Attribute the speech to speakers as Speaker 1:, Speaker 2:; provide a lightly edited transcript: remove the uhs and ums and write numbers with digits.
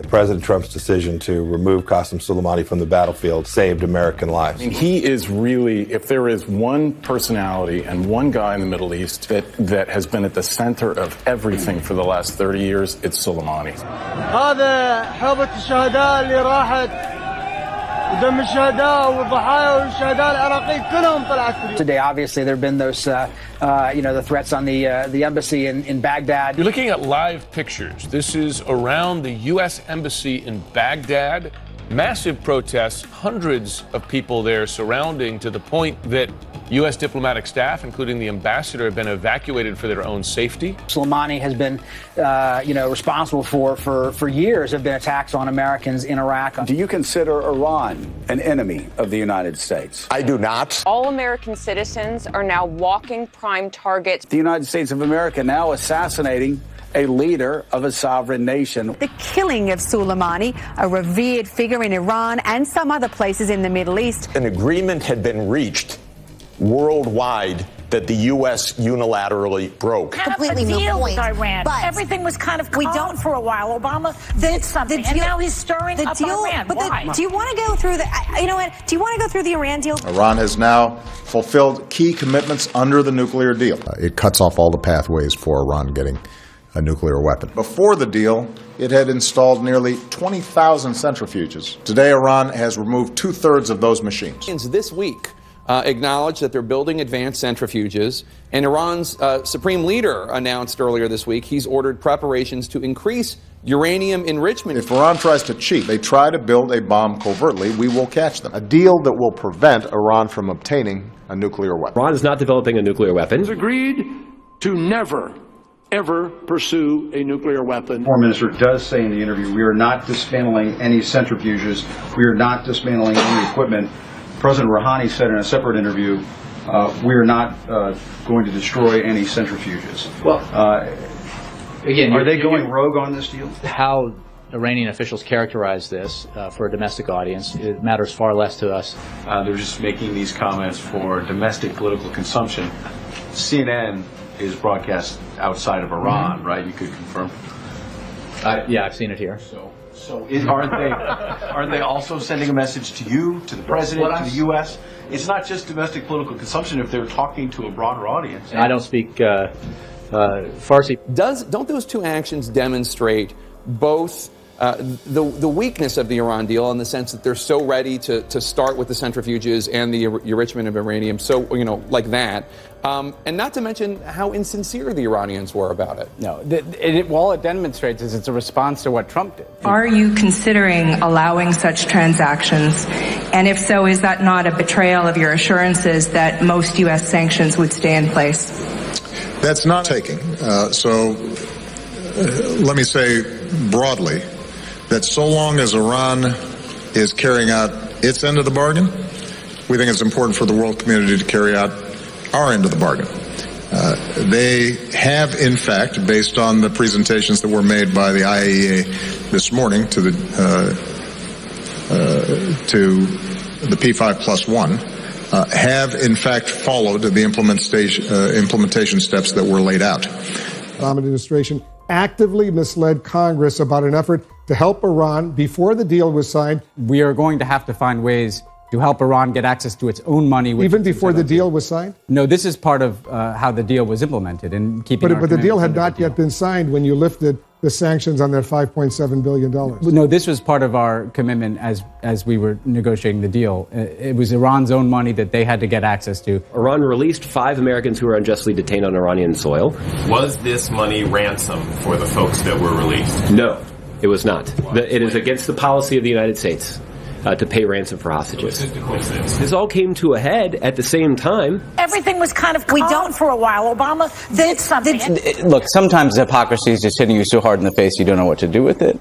Speaker 1: President Trump's decision to remove Qasem Soleimani from the battlefield saved American lives.
Speaker 2: I mean, he is really, if there is one personality and one guy in the Middle East that has been at the center of everything for the last 30 years, it's Soleimani.
Speaker 3: هذا حوبة الشهداء اللي راحت ودم الشهداء والضحايا والشهداء العراقيين كلهم طلعت.
Speaker 4: Today, obviously, there have been those, the threats on the embassy in Baghdad.
Speaker 5: You're looking at live pictures. This is around the U.S. Embassy in Baghdad. Massive protests, hundreds of people there surrounding, to the point that U.S. diplomatic staff, including the ambassador, have been evacuated for their own safety.
Speaker 4: Soleimani has been, responsible for years have been attacks on Americans in Iraq.
Speaker 6: Do you consider Iran an enemy of the United States?
Speaker 7: I do not.
Speaker 8: All American citizens are now walking prime targets.
Speaker 6: The United States of America now assassinating a leader of a sovereign nation.
Speaker 9: The killing of Soleimani, a revered figure in Iran and some other places in the Middle East.
Speaker 7: An agreement had been reached worldwide that the U.S. unilaterally broke.
Speaker 10: Completely no point. With Iran. But everything was kind of calm for a while. Obama did something, and now he's stirring up Iran. Why?
Speaker 9: Do you want to go through the? You know what? Do you want to go through the Iran deal?
Speaker 11: Iran has now fulfilled key commitments under the nuclear deal.
Speaker 12: It cuts off all the pathways for Iran getting a nuclear weapon.
Speaker 11: Before the deal, it had installed nearly 20,000 centrifuges. Today, Iran has removed 2/3 of those machines.
Speaker 13: This week acknowledged that they're building advanced centrifuges, and Iran's supreme leader announced earlier this week he's ordered preparations to increase uranium enrichment.
Speaker 11: If Iran tries to cheat, they try to build a bomb covertly, we will catch them. A deal that will prevent Iran from obtaining a nuclear weapon.
Speaker 14: Iran is not developing a nuclear weapon.
Speaker 15: It's agreed to never ever pursue a nuclear weapon.
Speaker 16: The Foreign Minister does say in the interview, we are not dismantling any centrifuges. We are not dismantling any equipment. President Rouhani said in a separate interview, we are not going to destroy any centrifuges.
Speaker 17: Well, again,
Speaker 16: are they going rogue on this deal?
Speaker 17: How Iranian officials characterize this for a domestic audience, it matters far less to us.
Speaker 18: They're just making these comments for domestic political consumption. CNN is broadcast outside of Iran, right? You could confirm.
Speaker 17: Yeah, I've seen it here.
Speaker 18: So aren't they also sending a message to you, to the president, to the U.S.? It's not just domestic political consumption if they're talking to a broader audience.
Speaker 17: I don't speak Farsi.
Speaker 13: Don't those two actions demonstrate both the weakness of the Iran deal, in the sense that they're so ready to start with the centrifuges and the enrichment of uranium, so like that, and not to mention how insincere the Iranians were about it.
Speaker 4: No, all it demonstrates is it's a response to what Trump did.
Speaker 19: Are you considering allowing such transactions? And if so, is that not a betrayal of your assurances that most U.S. sanctions would stay in place?
Speaker 12: That's not taking. Let me say broadly that so long as Iran is carrying out its end of the bargain, we think it's important for the world community to carry out our end of the bargain. They have, in fact, based on the presentations that were made by the IAEA this morning to the P5+1, have in fact followed the implementation steps that were laid out.
Speaker 20: The Obama administration actively misled Congress about an effort to help Iran before the deal was signed.
Speaker 4: We are going to have to find ways to help Iran get access to its own money.
Speaker 20: Even before the deal was signed?
Speaker 4: No, this is part of how the deal was implemented and keeping.
Speaker 20: But the deal had not yet been signed when you lifted the sanctions on their $5.7 billion.
Speaker 4: No, this was part of our commitment as we were negotiating the deal. It was Iran's own money that they had to get access to.
Speaker 14: Iran released 5 Americans who were unjustly detained on Iranian soil.
Speaker 3: Was this money ransom for the folks that were released?
Speaker 14: No, it was not. It is against the policy of the United States to pay ransom for hostages. This all came to a head at the same time.
Speaker 10: Everything was kind of calm for a while. Obama did something.
Speaker 5: Look, sometimes hypocrisy is just hitting you so hard in the face you don't know what to do with it.